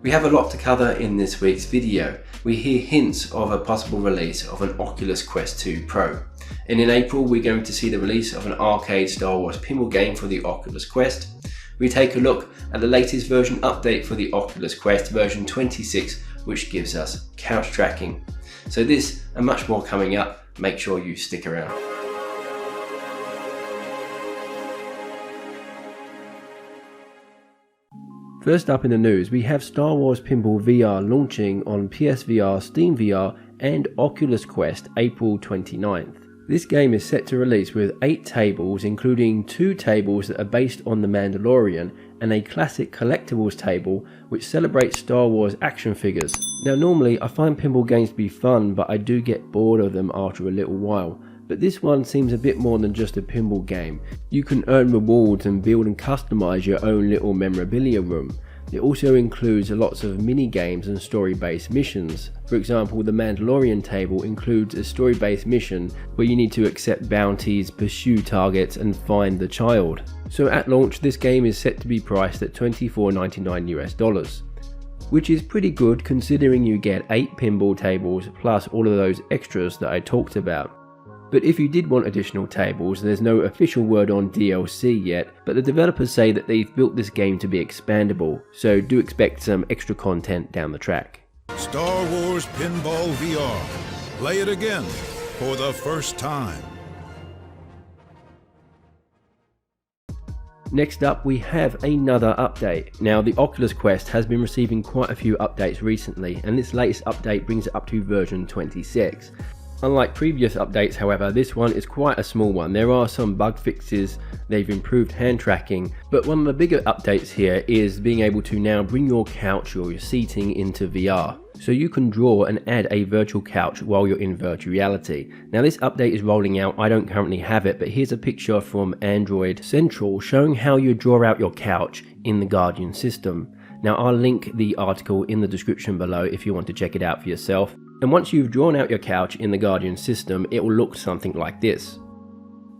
We have a lot to cover in this week's video. We hear hints of a possible release of an Oculus Quest 2 Pro. And in April, we're going to see the release of an arcade Star Wars pinball game for the Oculus Quest. We take a look at the latest version update for the Oculus Quest, version 26, which gives us couch tracking. So this and much more coming up. Make sure you stick around. First up in the news, we have Star Wars Pinball VR launching on PSVR, Steam VR and Oculus Quest April 29th. This game is set to release with 8 tables, including 2 tables that are based on The Mandalorian and a classic collectibles table which celebrates Star Wars action figures. Now normally I find pinball games to be fun, but I do get bored of them after a little while. But this one seems a bit more than just a pinball game. You can earn rewards and build and customize your own little memorabilia room. It also includes lots of mini games and story-based missions. For example, the Mandalorian table includes a story-based mission where you need to accept bounties, pursue targets and find the child. So at launch, this game is set to be priced at $24.99 US, which is pretty good considering you get 8 pinball tables plus all of those extras that I talked about. But if you did want additional tables, there's no official word on DLC yet, but the developers say that they've built this game to be expandable, so do expect some extra content down the track. Star Wars Pinball VR. Play it again for the first time. Next up, we have another update. Now, the Oculus Quest has been receiving quite a few updates recently, and this latest update brings it up to version 26. Unlike previous updates, however, this one is quite a small one. There are some bug fixes, they've improved hand tracking, but one of the bigger updates here is being able to now bring your couch or your seating into VR. So you can draw and add a virtual couch while you're in virtual reality. Now this update is rolling out, I don't currently have it, but here's a picture from Android Central showing how you draw out your couch in the Guardian system. Now I'll link the article in the description below if you want to check it out for yourself. And once you've drawn out your couch in the Guardian system, it will look something like this.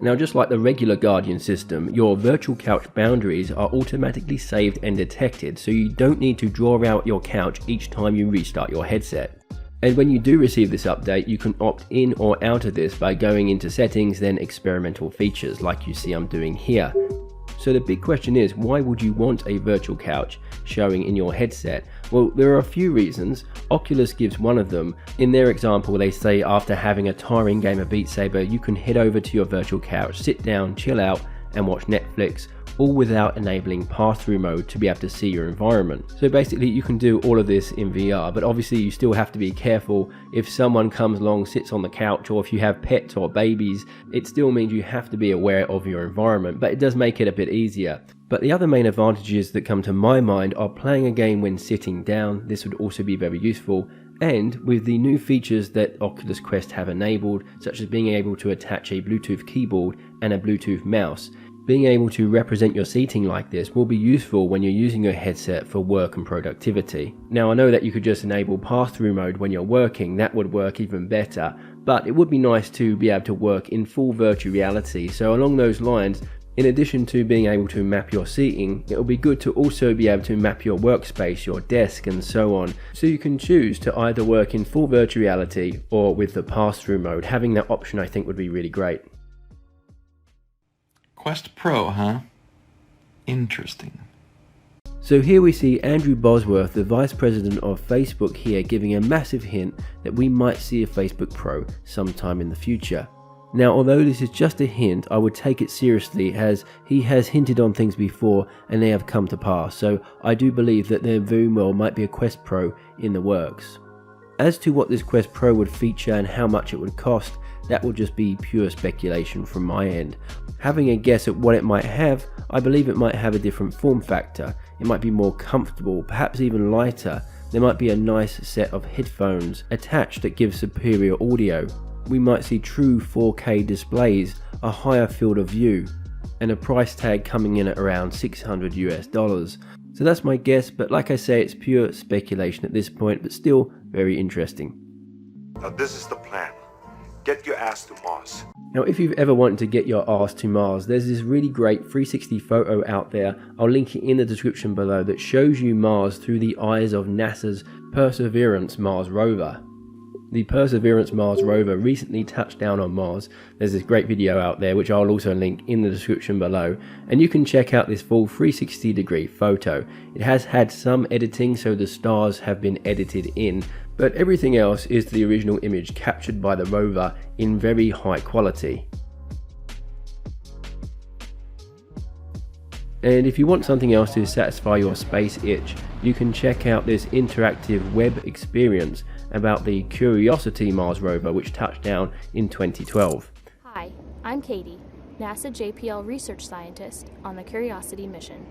Now just like the regular Guardian system, your virtual couch boundaries are automatically saved and detected, so you don't need to draw out your couch each time you restart your headset. And when you do receive this update, you can opt in or out of this by going into settings, then experimental features like you see I'm doing here. So the big question is, why would you want a virtual couch showing in your headset? Well, there are a few reasons. Oculus gives one of them. In their example, they say after having a tiring game of Beat Saber, you can head over to your virtual couch, sit down, chill out and watch Netflix, all without enabling pass-through mode to be able to see your environment. So basically you can do all of this in VR, but obviously you still have to be careful. If someone comes along, sits on the couch, or if you have pets or babies, it still means you have to be aware of your environment, but it does make it a bit easier. But the other main advantages that come to my mind are playing a game when sitting down. This would also be very useful. And with the new features that Oculus Quest have enabled, such as being able to attach a Bluetooth keyboard and a Bluetooth mouse, being able to represent your seating like this will be useful when you're using your headset for work and productivity. Now I know that you could just enable pass-through mode when you're working, that would work even better, but it would be nice to be able to work in full virtual reality. So along those lines, in addition to being able to map your seating, it will be good to also be able to map your workspace, your desk and so on. So you can choose to either work in full virtual reality or with the pass-through mode. Having that option I think would be really great. Quest Pro, huh? Interesting. So here we see Andrew Bosworth, the Vice President of Facebook here, giving a massive hint that we might see a Facebook Pro sometime in the future. Now, although this is just a hint, I would take it seriously as he has hinted on things before and they have come to pass, so I do believe that there very well might be a Quest Pro in the works. As to what this Quest Pro would feature and how much it would cost, that will just be pure speculation from my end. Having a guess at what it might have, I believe it might have a different form factor. It might be more comfortable, perhaps even lighter. There might be a nice set of headphones attached that gives superior audio. We might see true 4K displays, a higher field of view, and a price tag coming in at around $600 US. So that's my guess, but like I say, it's pure speculation at this point, but still very interesting. Now this is the plan. Get your ass to Mars. Now, if you've ever wanted to get your arse to Mars, there's this really great 360 photo out there. I'll link it in the description below that shows you Mars through the eyes of NASA's Perseverance Mars rover. The Perseverance Mars rover recently touched down on Mars. There's this great video out there which I'll also link in the description below, and you can check out this full 360 degree photo. It has had some editing, so the stars have been edited in, but everything else is the original image captured by the rover in very high quality. And if you want something else to satisfy your space itch, you can check out this interactive web experience about the Curiosity Mars rover, which touched down in 2012. Hi, I'm Katie, NASA JPL research scientist on the Curiosity mission.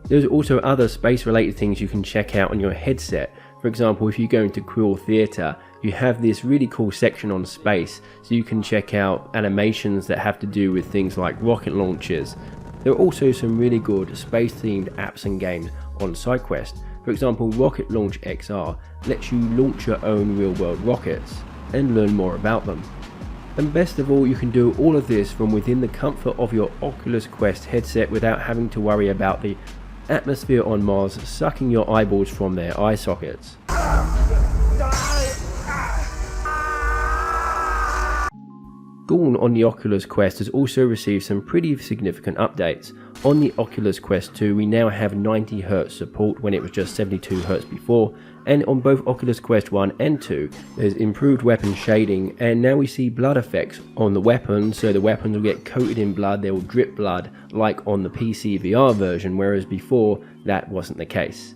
There's also other space related things you can check out on your headset. For example, if you go into Quill Theatre, you have this really cool section on space, so you can check out animations that have to do with things like rocket launches. There are also some really good space themed apps and games on SideQuest. For example, Rocket Launch XR lets you launch your own real world rockets and learn more about them. And best of all, you can do all of this from within the comfort of your Oculus Quest headset without having to worry about the atmosphere on Mars sucking your eyeballs from their eye sockets. Gorn on the Oculus Quest has also received some pretty significant updates. On the Oculus Quest 2 we now have 90Hz support when it was just 72Hz before, and on both Oculus Quest 1 and 2 there's improved weapon shading, and now we see blood effects on the weapons, so the weapons will get coated in blood, they will drip blood like on the PC VR version, whereas before that wasn't the case.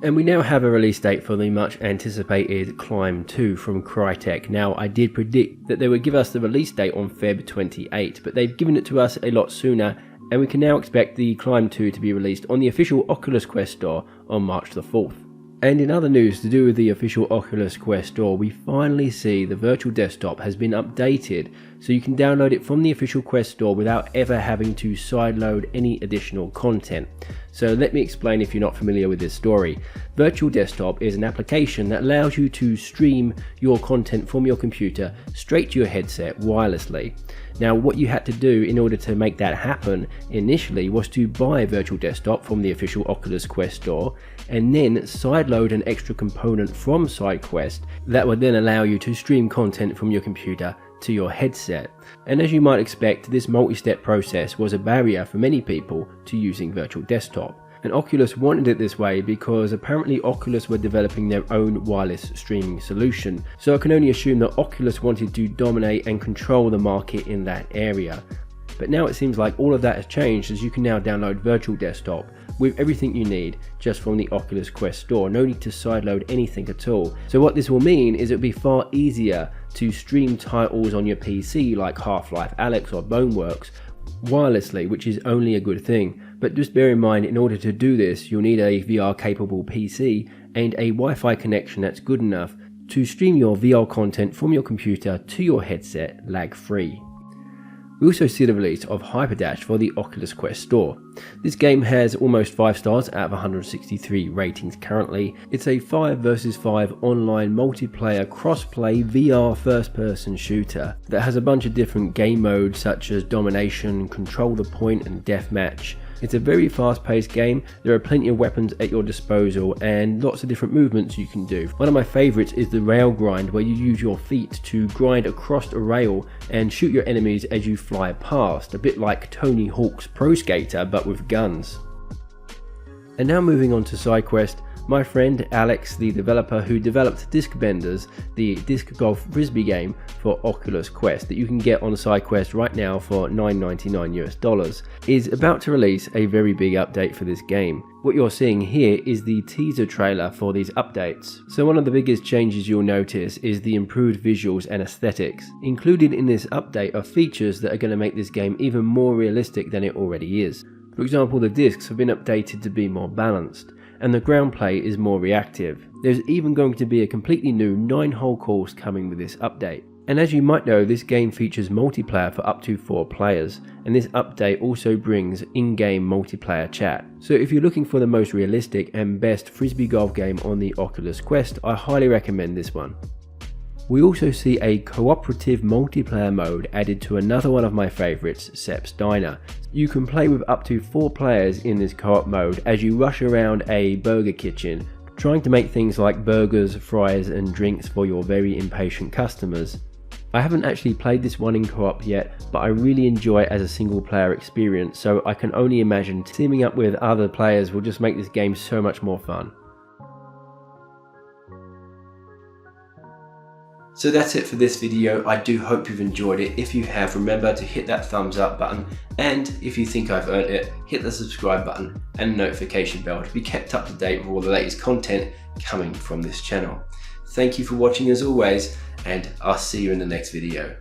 And we now have a release date for the much anticipated Climb 2 from Crytek. Now, I did predict that they would give us the release date on Feb 28, but they've given it to us a lot sooner, and we can now expect the Climb 2 to be released on the official Oculus Quest store on March the 4th. And in other news to do with the official Oculus Quest store, we finally see the virtual desktop has been updated, so you can download it from the official Quest store without ever having to sideload any additional content. So let me explain if you're not familiar with this story. Virtual Desktop is an application that allows you to stream your content from your computer straight to your headset wirelessly. Now, what you had to do in order to make that happen initially was to buy Virtual Desktop from the official Oculus Quest store and then sideload an extra component from SideQuest that would then allow you to stream content from your computer to your headset. And as you might expect, this multi-step process was a barrier for many people to using Virtual Desktop. And Oculus wanted it this way because apparently Oculus were developing their own wireless streaming solution, so I can only assume that Oculus wanted to dominate and control the market in that area. But now it seems like all of that has changed, as you can now download Virtual Desktop with everything you need just from the Oculus Quest store. No need to sideload anything at all. So what this will mean is it'll be far easier to stream titles on your PC like Half-Life Alyx or Boneworks wirelessly, which is only a good thing. But just bear in mind, in order to do this, you'll need a VR capable PC and a Wi-Fi connection that's good enough to stream your VR content from your computer to your headset lag-free. We also see the release of Hyperdash for the Oculus Quest store. This game has almost 5 stars out of 163 ratings currently. It's a 5 vs 5 online multiplayer cross-play VR first-person shooter that has a bunch of different game modes such as domination, control the point and deathmatch. It's a very fast-paced game. There are plenty of weapons at your disposal and lots of different movements you can do. One of my favourites is the rail grind, where you use your feet to grind across a rail and shoot your enemies as you fly past, a bit like Tony Hawk's Pro Skater but with guns. And now moving on to SideQuest, my friend Alex, the developer who developed Discbenders, the disc golf frisbee game for Oculus Quest that you can get on SideQuest right now for $9.99 US, is about to release a very big update for this game. What you're seeing here is the teaser trailer for these updates. So one of the biggest changes you'll notice is the improved visuals and aesthetics. Included in this update are features that are going to make this game even more realistic than it already is. For example, the discs have been updated to be more balanced, and the ground play is more reactive. There's even going to be a completely new 9-hole course coming with this update. And as you might know, this game features multiplayer for up to 4 players, and this update also brings in-game multiplayer chat. So if you're looking for the most realistic and best frisbee golf game on the Oculus Quest, I highly recommend this one. We also see a cooperative multiplayer mode added to another one of my favourites, Sepp's Diner. You can play with up to 4 players in this co-op mode as you rush around a burger kitchen, trying to make things like burgers, fries and drinks for your very impatient customers. I haven't actually played this one in co-op yet, but I really enjoy it as a single player experience, so I can only imagine teaming up with other players will just make this game so much more fun. So that's it for this video. I do hope you've enjoyed it. If you have, remember to hit that thumbs up button, and if you think I've earned it, hit the subscribe button and notification bell to be kept up to date with all the latest content coming from this channel. Thank you for watching as always, and I'll see you in the next video.